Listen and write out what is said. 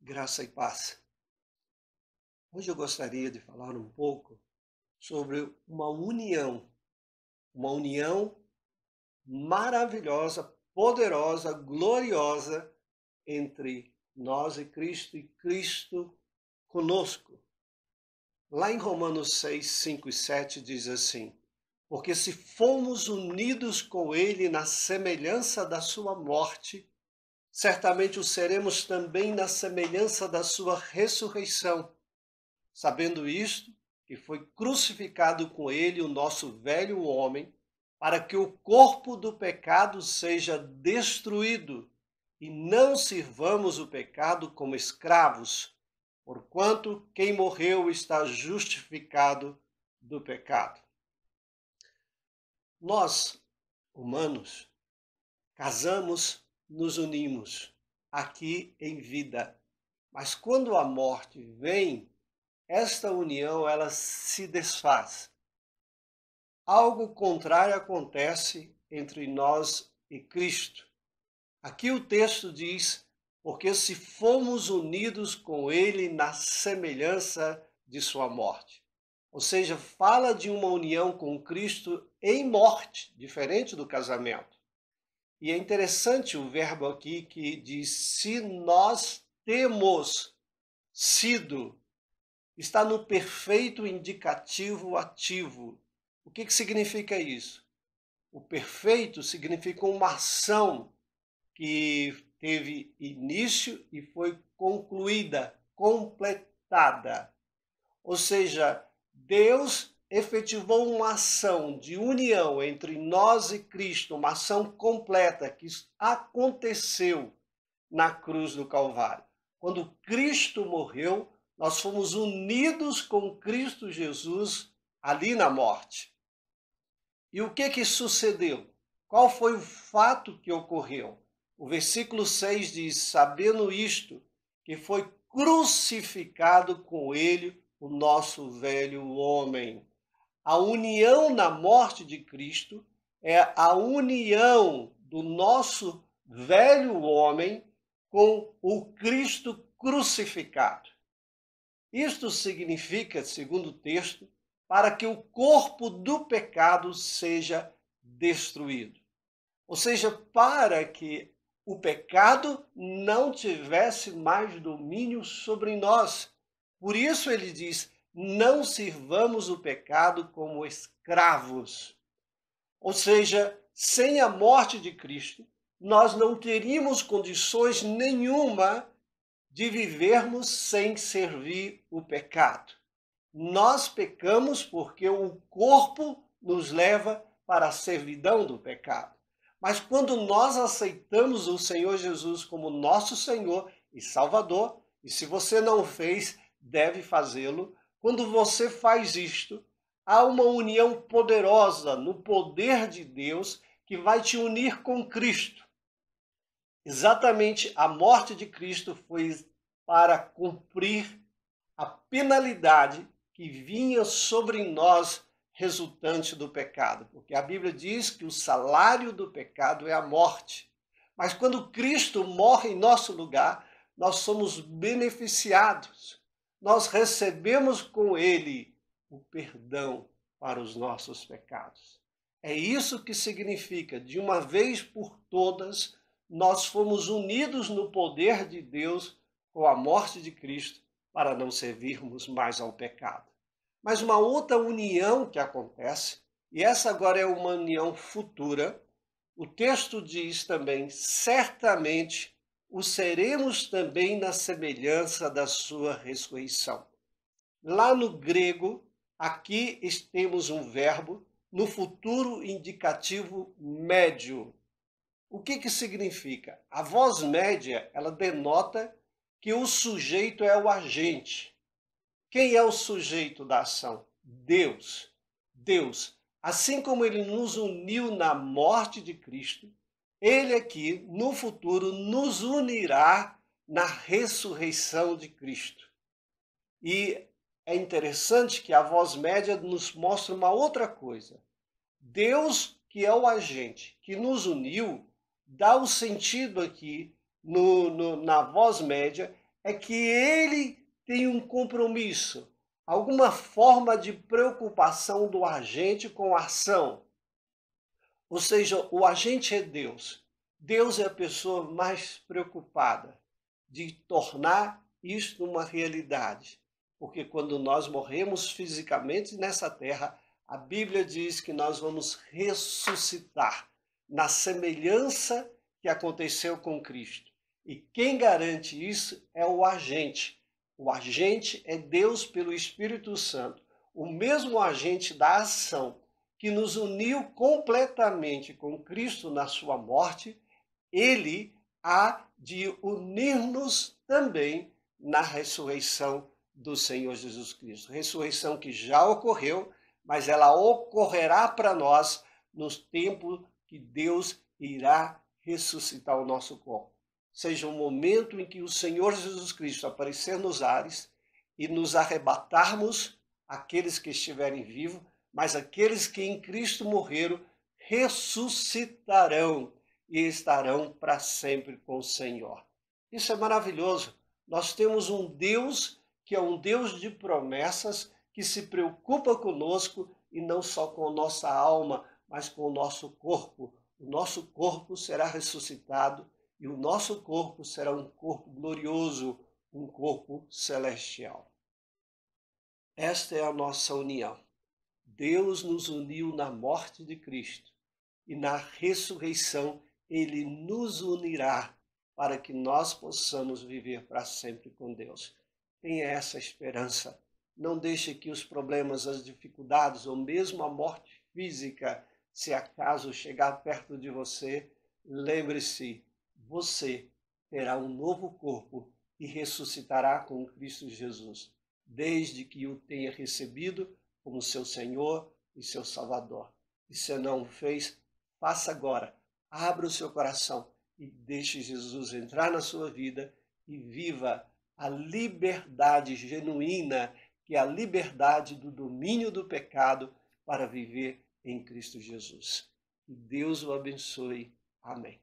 Graça e paz. Hoje eu gostaria de falar um pouco sobre uma união maravilhosa, poderosa, gloriosa entre nós e Cristo conosco. Lá em Romanos 6, 5 e 7 diz assim: porque se fomos unidos com ele na semelhança da sua morte, certamente o seremos também na semelhança da sua ressurreição. Sabendo isto, que foi crucificado com ele o nosso velho homem, para que o corpo do pecado seja destruído e não sirvamos o pecado como escravos, porquanto quem morreu está justificado do pecado. Nós, humanos, casamos, nos unimos aqui em vida, mas quando a morte vem, esta união ela se desfaz. Algo contrário acontece entre nós e Cristo. Aqui o texto diz: porque se fomos unidos com ele na semelhança de sua morte. Ou seja, fala de uma união com Cristo em morte, diferente do casamento. E é interessante o verbo aqui que diz: se nós temos sido, está no perfeito indicativo ativo. O que significa isso? O perfeito significa uma ação que teve início e foi concluída, completada. Ou seja, Deus efetivou uma ação de união entre nós e Cristo, uma ação completa que aconteceu na cruz do Calvário. Quando Cristo morreu, nós fomos unidos com Cristo Jesus ali na morte. E o que sucedeu? Qual foi o fato que ocorreu? O versículo 6 diz: sabendo isto, que foi crucificado com ele o nosso velho homem. A união na morte de Cristo é a união do nosso velho homem com o Cristo crucificado. Isto significa, segundo o texto, para que o corpo do pecado seja destruído. Ou seja, para que o pecado não tivesse mais domínio sobre nós. Por isso ele diz: não sirvamos o pecado como escravos. Ou seja, sem a morte de Cristo, nós não teríamos condições nenhuma de vivermos sem servir o pecado. Nós pecamos porque o corpo nos leva para a servidão do pecado. Mas quando nós aceitamos o Senhor Jesus como nosso Senhor e Salvador, e se você não fez, deve fazê-lo, quando você faz isto, há uma união poderosa no poder de Deus que vai te unir com Cristo. Exatamente a morte de Cristo foi para cumprir a penalidade que vinha sobre nós resultante do pecado. Porque a Bíblia diz que o salário do pecado é a morte. Mas quando Cristo morre em nosso lugar, nós somos beneficiados. Nós recebemos com ele o perdão para os nossos pecados. É isso que significa, de uma vez por todas, nós fomos unidos no poder de Deus com a morte de Cristo para não servirmos mais ao pecado. Mas uma outra união que acontece, e essa agora é uma união futura, o texto diz também: certamente o seremos também na semelhança da sua ressurreição. Lá no grego, aqui temos um verbo no futuro indicativo médio. O que significa? A voz média, ela denota que o sujeito é o agente. Quem é o sujeito da ação? Deus. Deus. Assim como ele nos uniu na morte de Cristo, ele aqui, no futuro, nos unirá na ressurreição de Cristo. E é interessante que a voz média nos mostra uma outra coisa. Deus, que é o agente que nos uniu, dá o sentido aqui na voz média, é que ele tem um compromisso, alguma forma de preocupação do agente com a ação. Ou seja, o agente é Deus. Deus é a pessoa mais preocupada de tornar isto uma realidade. Porque quando nós morremos fisicamente nessa terra, a Bíblia diz que nós vamos ressuscitar na semelhança que aconteceu com Cristo. E quem garante isso é o agente. O agente é Deus pelo Espírito Santo, o mesmo agente da ação que nos uniu completamente com Cristo na sua morte, ele há de unir-nos também na ressurreição do Senhor Jesus Cristo. Ressurreição que já ocorreu, mas ela ocorrerá para nós nos tempos que Deus irá ressuscitar o nosso corpo. Seja o momento em que o Senhor Jesus Cristo aparecer nos ares e nos arrebatarmos, aqueles que estiverem vivos, mas aqueles que em Cristo morreram ressuscitarão e estarão para sempre com o Senhor. Isso é maravilhoso. Nós temos um Deus que é um Deus de promessas, que se preocupa conosco e não só com a nossa alma, mas com o nosso corpo. O nosso corpo será ressuscitado e o nosso corpo será um corpo glorioso, um corpo celestial. Esta é a nossa união. Deus nos uniu na morte de Cristo e na ressurreição ele nos unirá para que nós possamos viver para sempre com Deus. Tenha essa esperança. Não deixe que os problemas, as dificuldades ou mesmo a morte física, se acaso chegar perto de você, lembre-se, você terá um novo corpo e ressuscitará com Cristo Jesus, desde que o tenha recebido como seu Senhor e seu Salvador. E se não o fez, faça agora. Abra o seu coração e deixe Jesus entrar na sua vida e viva a liberdade genuína, que é a liberdade do domínio do pecado para viver em Cristo Jesus. Que Deus o abençoe. Amém.